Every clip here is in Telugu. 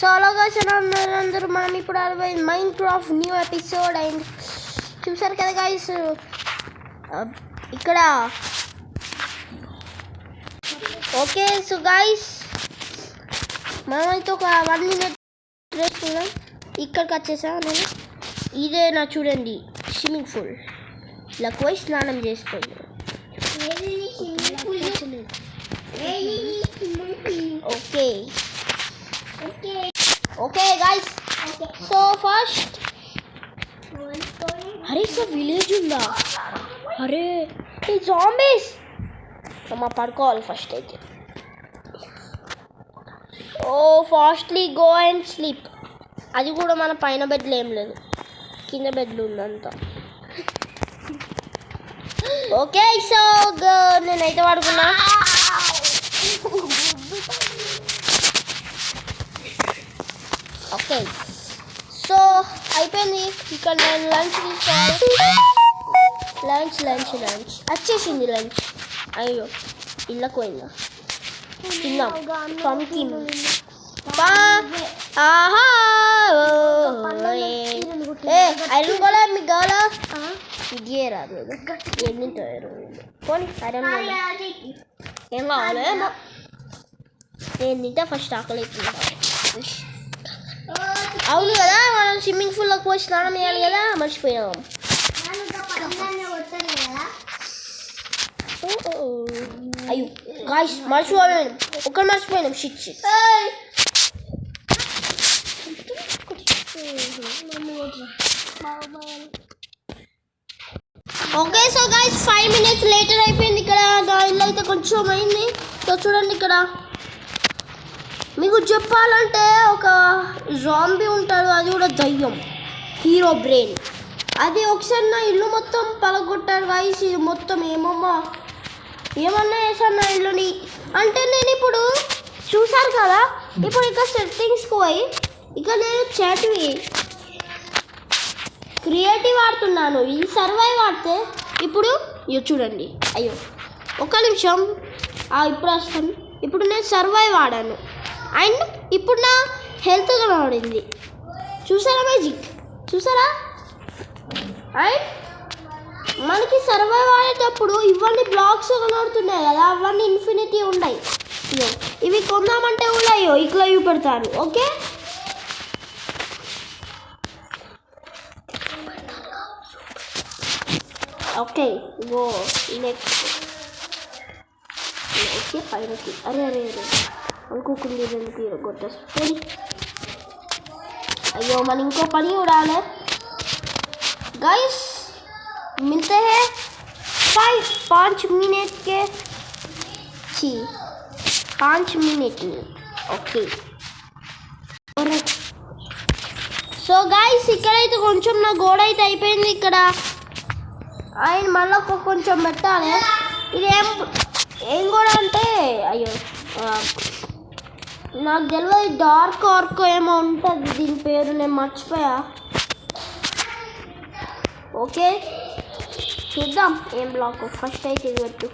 సో హలో గైస్ అందరూ మనం ఇప్పుడు మైన్క్రాఫ్ట్ న్యూ ఎపిసోడ్ అండ్ చూసారు కదా గైస్ ఇక్కడ ఓకే. సో గైస్ మనమైతే ఒక 1 minute రెస్ట్ ఉన్నాం. ఇక్కడికి వచ్చేసా నేను. ఇదే నా చూడండి స్విమ్మింగ్ పూల్. ఇలా పోయి స్నానం చేస్తుంది. Okay okay guys. So first అరే సో విలేజ్ ఉందా? అరే ఈ జాంబీస్ అమ్మ పడుకోవాలి ఫస్ట్ అయితే. ఓ ఫాస్ట్లీ గో అండ్ స్లీప్. అది కూడా మన పైన బెడ్లు ఏం లేదు, కింద బెడ్లు ఉందంతా. ఓకే సో నేనైతే పడుకున్నా. ఓకే సో అయిపోయింది. ఇక్కడ నేను లంచ్ తీసుకోవాలి. లంచ్ వచ్చేసింది లంచ్. అయ్యో ఇళ్ళకు పోయిందా? తిన్నాం పంకిన్. ఆహా ఐరన్ గోళ మీకు కావాలా? ఇదే రాదు ఎన్ని పోనీ ఐరన్ గోళ ఏం కావాలి? నేను తింటే ఫస్ట్ ఆకలి అవుతుంది. అవును కదా, మనం స్విమ్మింగ్ పూల్లోకి పోయి స్నానం చేయాలి కదా, మర్చిపోయాం. అయ్యో గాయ్స్ మర్చిపోయాం shit. Okay so guys 5 minutes later అయిపోయింది. ఇక్కడ నా ఇల్లు అయితే కొంచెం అయింది. సో చూడండి ఇక్కడ మీకు చెప్పాలంటే ఒక జాంబీ ఉంటాడు, అది కూడా దయ్యం, హీరో బ్రెయిన్. అది ఒకసారి నా ఇల్లు మొత్తం పలగొట్టాడు గాయ్స్. ఇది మొత్తం ఏమన్నా వేసాను నా ఇల్లుని. అంటే నేను ఇప్పుడు చూసారు కదా, ఇప్పుడు ఇక్కడ సెట్టింగ్స్కి పోయి ఇక్కడ నేను చాట్వి క్రియేటివ్ వాడుతున్నాను. ఇది సర్వైవ్ వాడితే ఇప్పుడు ఇవి చూడండి. అయ్యో ఒక్క నిమిషం, ఇప్పుడు వస్తాను. ఇప్పుడు నేను సర్వైవ్ వాడాను అండ్ ఇప్పుడు నా హెల్త్ కనబడింది. చూసారా మ్యాజిక్? చూసారా? అండ్ మనకి సర్వైవ్ ఆడేటప్పుడు ఇవన్నీ బ్లాక్స్ కనబడుతున్నాయి కదా, అవన్నీ ఇన్ఫినిటీ ఉన్నాయి. ఇవి కొందామంటే కూడా ఇట్లా ఇవి పెడతారు. Okay okay go next. Okay పైనకి అరే అనుకోకుండా కొట్టేసుకొని. అయ్యో మన ఇంకో పని ఉడాలి गाइस. मिलते हैं 5 मिनट के 5 मिनट में. ఓకే సో గాయస్ ఇక్కడైతే కొంచెం నా గోడ అయితే అయిపోయింది. ఇక్కడ ఆయన మళ్ళీ కొంచెం పెట్టాలి. ఇది ఏం గోడ అంటే అయ్యో నాకు తెలియదు, డార్క్ ఆర్క్ ఏమో ఉంటుంది దీని పేరు, నేను మర్చిపోయా. ఓకే చూద్దాం ఏం బ్లాక్. ఫస్ట్ అయితే ఇది పెట్టు.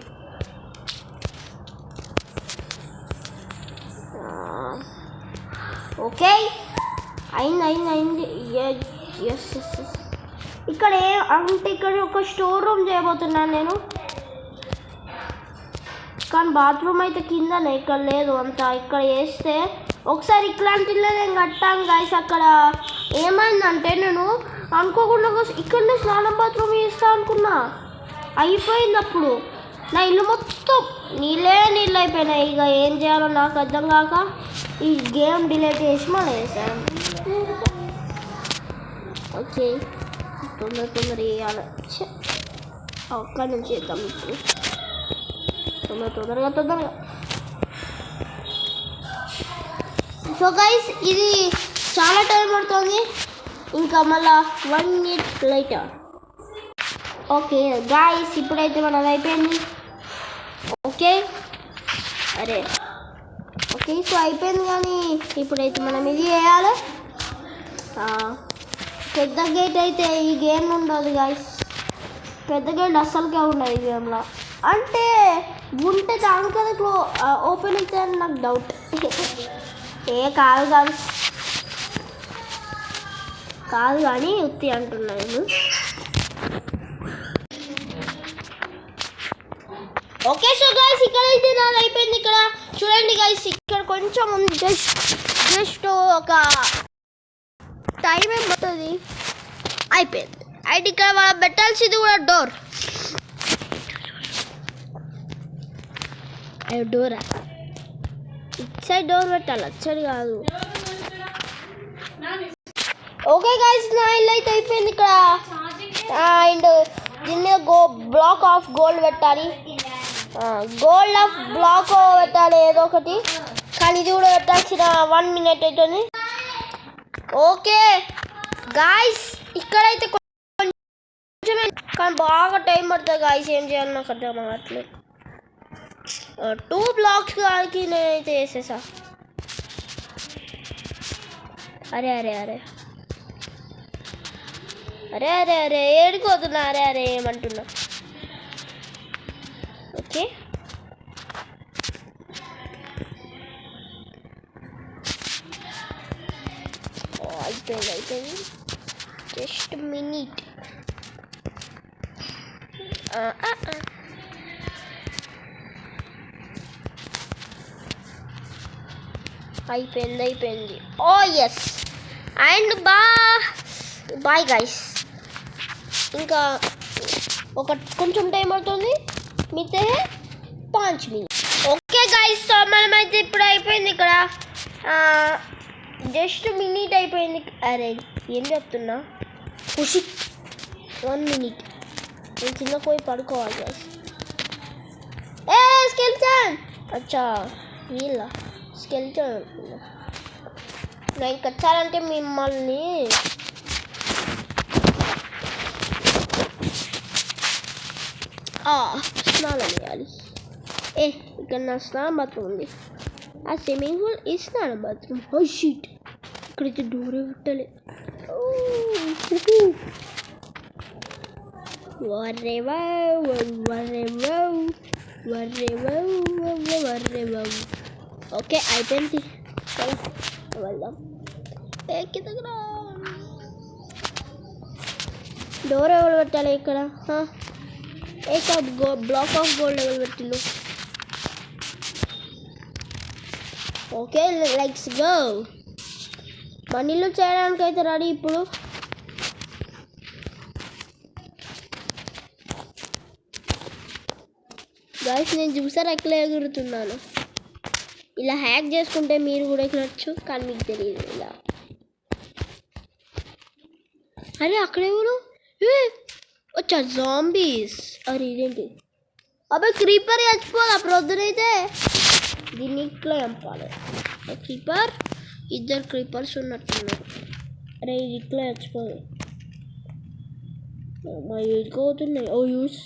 ఓకే అయింది. ఎస్ ఇక్కడ అంటే ఇక్కడ ఒక స్టోర్ రూమ్ చేయబోతున్నాను నేను. కానీ బాత్రూమ్ అయితే కిందనే, ఇక్కడ లేదు అంతా. ఇక్కడ వేస్తే ఒకసారి ఇట్లాంటి ఇల్లు నేను కట్టాను గాయస్. అక్కడ ఏమైందంటే నేను అనుకోకుండా ఇక్కడనే స్నానం బాత్రూమ్ చేస్తా అనుకున్నా, అయిపోయింది. అప్పుడు నా ఇల్లు మొత్తం నీళ్ళు అయిపోయినాయి. ఇక ఏం చేయాలో నాకు అర్థం కాక ఈ గేమ్ డిలీట్ చేసి మళ్ళీ వేసాను. ఓకే తొందర వేయాలి. ఒక్కడి నుంచి చేద్దాం ఇప్పుడు. తొందరగా సో గైస్ ఇది చాలా టైం పడుతుంది. ఇంకా మళ్ళా 1 minute లేటర్. ఓకే గాయస్ ఇప్పుడైతే మనది అయిపోయింది. ఓకే ఓకే సో అయిపోయింది. కానీ ఇప్పుడైతే మనం ఇది వేయాలి. పెద్ద గేట్ అయితే ఈ గేమ్ ఉండదు గాయస్. పెద్ద గేట్ అస్సలుకే ఉండదు ఈ గేమ్లో. అంటే ఉంటే దానికది ఓపెన్ అయితే నాకు డౌట్. కాదు కాదు కానీ ఉత్తి అంటున్నాను. ఓకే సో గైస్ ఇక్కడైతే నాది అయిపోయింది. ఇక్కడ చూడండి గైస్, ఇక్కడ కొంచెం ఉంది, జస్ట్ ఒక టైం ఏమవుతుంది అయిపోయింది. అయితే ఇక్కడ మనం పెట్టాల్సింది కూడా డోరా, ఇట్ సైడ్ డోర్ పెట్టాలి, అటు సైడ్ కాదు. ఓకే గైస్ నా ఇల్లు అయితే అయిపోయింది ఇక్కడ. అండ్ దీన్ని బ్లాక్ ఆఫ్ గోల్డ్ పెట్టాలి, గోల్డ్ ఆఫ్ బ్లాక్ పెట్టాలి ఏదో ఒకటి, కానీ ఇది కూడా పెట్టాల్సిన 1 minute అవుతుంది. ఓకే గాయస్ ఇక్కడైతే కొంచెం కానీ బాగా టైం పడుతుంది గాయస్, ఏం చేయాలి నాకు అర్థం అవ్వట్లేదు. 2 blocks కాడికి నేనైతే వేసేసా. అరే అరే అరే అరే అరే అరే ఏడిపోతున్నా, అరే అరే ఏమంటున్నా. ఓకే అయిపోయింది, జస్ట్ మినిట్. అయిపోయింది. ఓ ఎస్ అండ్ బాయ్ గైస్. ఇంకా కొంచెం టైం అవుతుంది, మిగతా 5 minutes. ఓకే గైస్ సో మనమైతే ఇప్పుడు అయిపోయింది ఇక్కడ, జస్ట్ మినిట్ అయిపోయింది. అరే ఏం చెప్తున్నా, ఖుషి 1 minute. నేను కింద పోయి పడుకోవాలి గైస్. స్కెల్టన్, అచ్చా వీళ్ళ స్కెల్టన్ అనుకున్నా. నేను కచ్చాలంటే మిమ్మల్ని స్నానం చేయాలి. ఇక్కడ నా స్నానం బాత్రూమ్ ఉంది, ఆ స్విమ్మింగ్ పూల్ ఈ స్నానం బాత్రూమ్. ఓ షీట్, ఇక్కడైతే డోరే పెట్టాలి. ఓకే అయిపోయింది, వెళ్దాం. డోర్ ఎవరు పెట్టాలి ఇక్కడ? బ్లాక్ ఆఫ్ గోల్డ్ ఎవరు పెట్టిల్లు? Okay let's go. మన ఇల్లు చేయడానికి అయితే రెడీ. ఇప్పుడు గైస్ నేను చూసారు ఎట్లా ఎగురుతున్నాను. ఇలా హ్యాక్ చేసుకుంటే మీరు కూడా ఎక్కడొచ్చు, కానీ మీకు తెలియదు ఇలా. అరే అక్కడెవరు? వచ్చా జాంబీస్. అరే ఇదేంటి? అబ్బాయి క్రీపర్ చచ్చిపోదు అప్పుడు వద్దునైతే. దీన్ని ఇట్లా చంపాలి. క్రీపర్, 2 క్రీపర్స్ ఉన్నట్టున్నారు. అరే ఇది ఇట్లా చచ్చిపోదు. మా ఎక్కువ అవుతున్నాయి. ఓ యూస్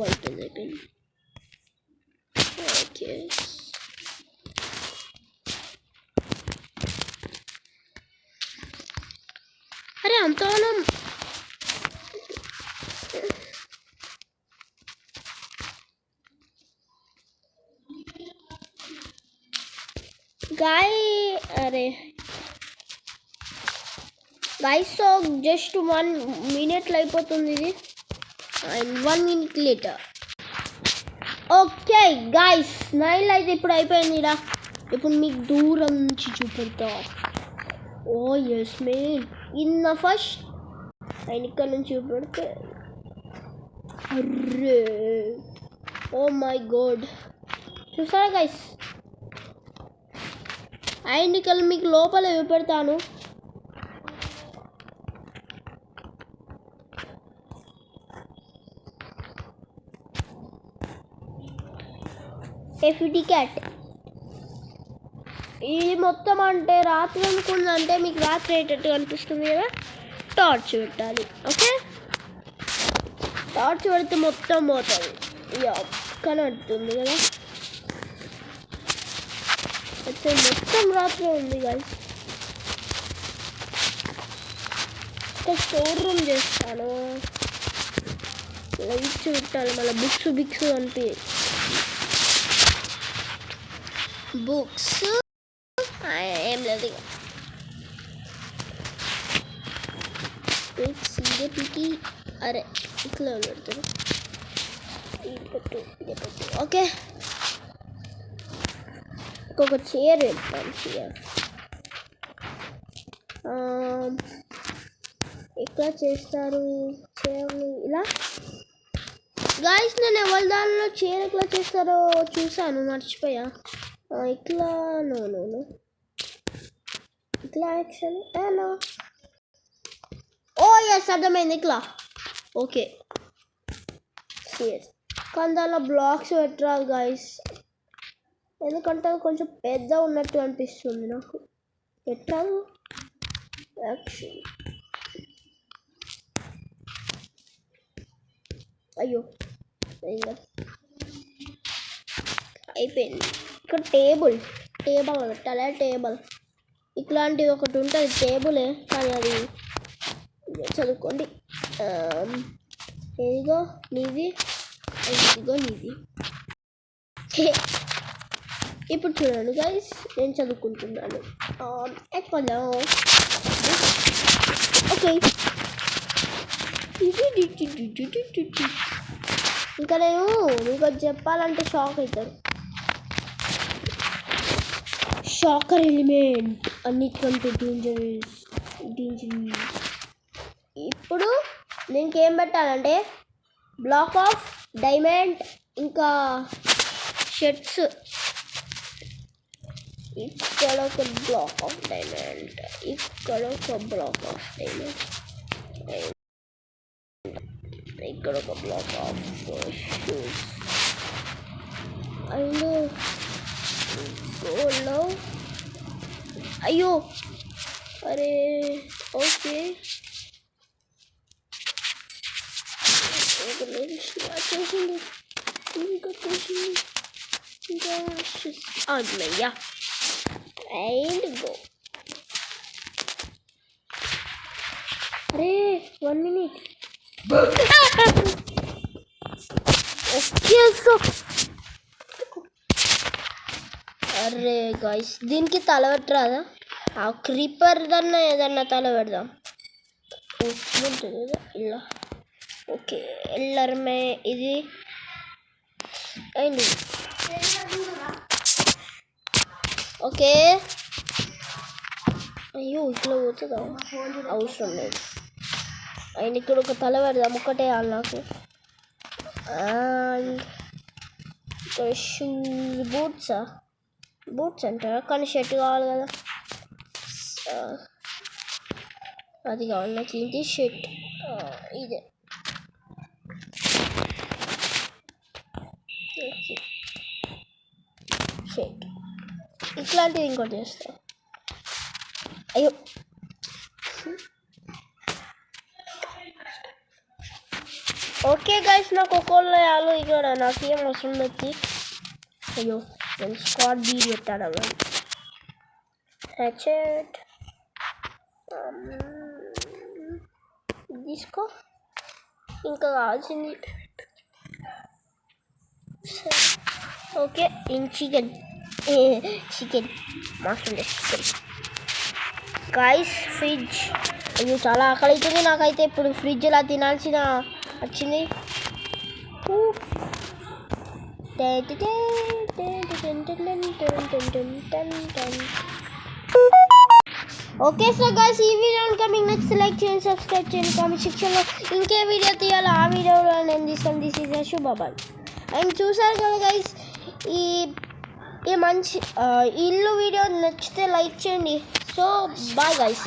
అయిపోయింది. ఓకే అరే అంతగానం అరే గైస్ సో జస్ట్ 1 minute అయిపోతుంది ఇది, and 1 minute later. Okay guys నైల్ అయితే ఇప్పుడు అయిపోయింది ఇలా. ఇప్పుడు మీకు దూరం నుంచి చూపెడతా. ఓ ఎస్ మేన్ ఇన్న ఫస్ట్ అండ్ ఇక్కడ నుంచి చూపెడితే అర్రే ఓ మై గాడ్ చూసారా గైస్. అండ్ ఇక్కడ మీకు లోపల చూపెడతాను. ఎఫ్డి క్యాట్ ఇది మొత్తం అంటే రాత్రి అనుకుందంటే మీకు రాత్రి అయ్యేటట్టు కనిపిస్తుంది కదా, టార్చ్ పెట్టాలి. ఓకే టార్చ్ పెడితే మొత్తం పోతుంది. కనబడుతుంది కదా, అయితే మొత్తం రాత్రి ఉంది గైస్. ఇంకా స్టోర్ రూమ్ చేస్తాను, లైట్స్ పెట్టాలి, మళ్ళీ బిక్స్ కనిపి బుక్స్ ఏం లేదు. పీకి అరే ఇట్లా పెడతారు పెట్టు ఇదే పెట్టు ఓకే ఇంకొక చైర్ పెడతాను చైర్ ఎట్లా చేస్తారు చైర్ని ఇలా గాయస్ నేను ఎవరి దానిలో చైర్ ఎట్లా చేస్తారో చూసాను మర్చిపోయా ఇట్లా నో ఇట్లా యాక్షన్ నో ఓ ఎస్ అర్థమైంది ఇట్లా ఓకే చైర్ కానీ దానిలో బ్లాక్స్ పెట్టరాదు గాయస్ ఎందుకంటే అది కొంచెం పెద్ద ఉన్నట్టు అనిపిస్తుంది నాకు పెట్టరాదు యాక్షన్ అయ్యో అయిపోయింది ఇక్కడ టేబుల్ పెట్టాలి టేబుల్ ఇట్లాంటిది ఒకటి ఉంటుంది టేబులే కానీ అది చదువుకోండి ఇదిగో నీది ఇదిగో నీది ఇప్పుడు చూడండి గైస్ నేను చదువుకుంటున్నాను ఓకే ఇంకా నేను మీకు చెప్పాలంటే షాక్ అవుతారు షాకర్ ఎలిమెంట్ అన్నిటికంటే డేంజరస్ ఇప్పుడు దీనికి ఏం పెట్టాలంటే బ్లాక్ ఆఫ్ డైమండ్ ఇంకా షర్ట్స్ ఇక్కడ ఒక బ్లాక్ ఆఫ్ డైమండ్ ఇక్కడ ఒక బ్లాక్ ఆఫ్ డైమండ్ ఇక్కడ ఒక బ్లాక్ ఆఫ్ షూస్ అండ్ గోల్డ్లో అయ్యో అరే ఓకే చేసింది ఇంకా అయ్యా అండ్ గో అరే 1 minute అరే గాయస్ దీనికి తల పెట్టరాదా ఆ క్రీపర్ దన్నా ఏదన్నా తల పెడదాం ఉంటుంది కదా ఇలా ఓకే ఎల్లరమే ఇది అయింది ఓకే అయ్యో ఇట్లా పోతుందా అవసరం లేదు ఆయన ఇక్కడ ఒక తల పెడదాం ఒక్కటే నాకు ఇక్కడ షూస్ బూట్స్ అంటారా కానీ షర్ట్ కావాలి కదా అది కావాలి నాకు ఇది షర్ట్ ఇదే షర్ట్ ఇట్లాంటిది ఇంకోటి చేస్తా అయ్యో ఓకే గైస్ నాకు ఒక్కోళ్ళు వేయాలో ఇక్కడ నాకేం అవసరం వచ్చి అయ్యో నేను స్క్వాడ్ బీ పెట్టాను అవి హ్యాచెట్ తీసుకో ఇంకా కావాల్సింది ఓకే ఇంక chicken master chicken guys fridge అయ్యో చాలా ఆకలి అవుతుంది నాకైతే ఇప్పుడు ఫ్రిడ్జ్ ఇలా తినాల్సిన వచ్చింది ఓకే సో గైస్ ఈ వీడియో కనుక మీకు నెక్స్ట్ లైక్ చేయండి సబ్స్క్రైబ్ చేయండి కామెంట్ సెక్షన్లో ఇంకే వీడియో తీయాలో ఆ వీడియోలో నేను తీస్తాను దిస్ ఈజ్ శుభాబాయ్ అండ్ చూసారు కదా గైస్ ఈ మంచి ఇల్లు వీడియో నచ్చితే లైక్ చేయండి సో బాయ్ గైస్